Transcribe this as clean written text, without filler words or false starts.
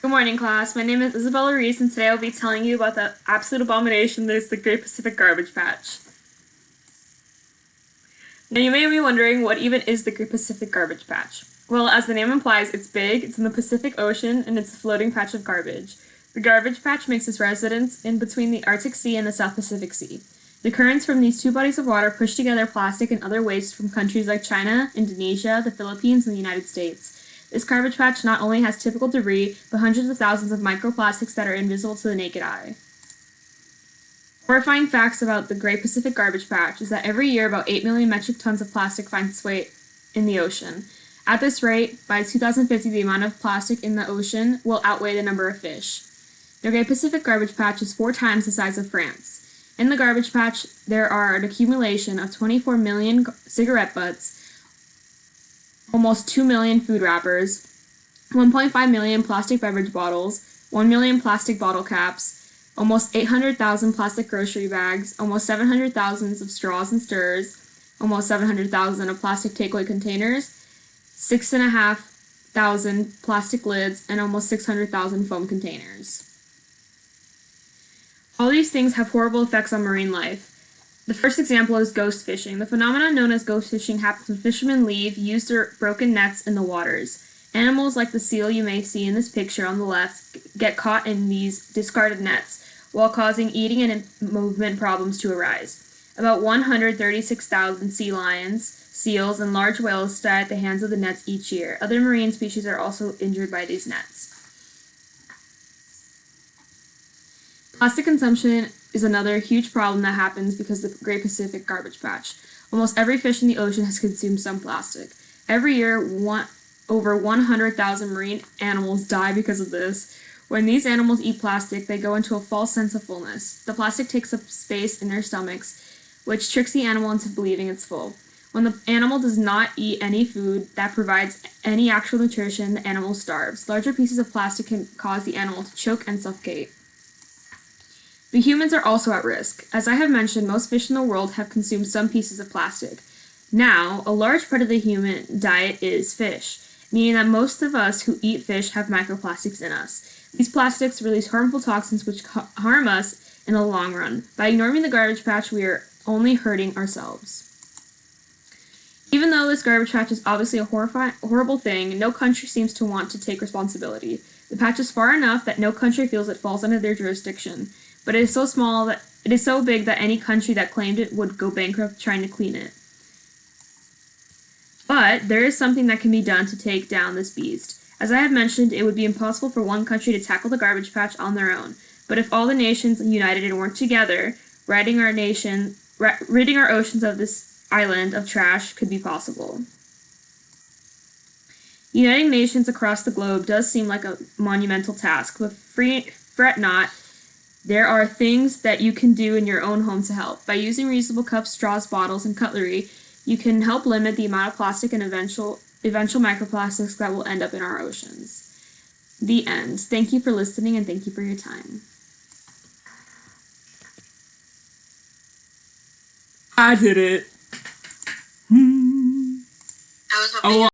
Good morning, class. My name is Isabella Reese, and today I'll be telling you about the absolute abomination that is the Great Pacific Garbage Patch. Now, you may be wondering, what even is the Great Pacific Garbage Patch? Well, as the name implies, it's big, it's in the Pacific Ocean, and it's a floating patch of garbage. The garbage patch makes its residence in between the Arctic Sea and the South Pacific Sea. The currents from these two bodies of water push together plastic and other waste from countries like China, Indonesia, the Philippines, and the United States. This garbage patch not only has typical debris, but hundreds of thousands of microplastics that are invisible to the naked eye. Horrifying facts about the Great Pacific Garbage Patch is that every year about 8 million metric tons of plastic finds its way in the ocean. At this rate, by 2050, the amount of plastic in the ocean will outweigh the number of fish. The Great Pacific Garbage Patch is 4 times the size of France. In the garbage patch, there are an accumulation of 24 million cigarette butts, almost 2 million food wrappers, 1.5 million plastic beverage bottles, 1 million plastic bottle caps, almost 800,000 plastic grocery bags, almost 700,000 of straws and stirrers, almost 700,000 of plastic takeaway containers, 6,500 plastic lids, and almost 600,000 foam containers. All these things have horrible effects on marine life. The first example is ghost fishing. The phenomenon known as ghost fishing happens when fishermen use their broken nets in the waters. Animals like the seal you may see in this picture on the left get caught in these discarded nets, while causing eating and movement problems to arise. About 136,000 sea lions, seals, and large whales die at the hands of the nets each year. Other marine species are also injured by these nets. Plastic consumption is another huge problem that happens because of the Great Pacific Garbage Patch. Almost every fish in the ocean has consumed some plastic. Every year, over 100,000 marine animals die because of this. When these animals eat plastic, they go into a false sense of fullness. The plastic takes up space in their stomachs, which tricks the animal into believing it's full. When the animal does not eat any food that provides any actual nutrition, the animal starves. Larger pieces of plastic can cause the animal to choke and suffocate. The humans are also at risk. As I have mentioned, most fish in the world have consumed some pieces of plastic. Now, a large part of the human diet is fish, meaning that most of us who eat fish have microplastics in us. These plastics release harmful toxins which harm us in the long run. By ignoring the garbage patch, we are only hurting ourselves. Even though this garbage patch is obviously a horrible thing, no country seems to want to take responsibility. The patch is far enough that no country feels it falls under their jurisdiction, but it is so small that it is so big that any country that claimed it would go bankrupt trying to clean it. But there is something that can be done to take down this beast. As I have mentioned, it would be impossible for one country to tackle the garbage patch on their own. But if all the nations united and worked together, ridding our oceans of this island of trash could be possible. Uniting nations across the globe does seem like a monumental task, but fret not. There are things that you can do in your own home to help. By using reusable cups, straws, bottles, and cutlery, you can help limit the amount of plastic and eventual microplastics that will end up in our oceans. The end. Thank you for listening, and thank you for your time. I did it. I was hoping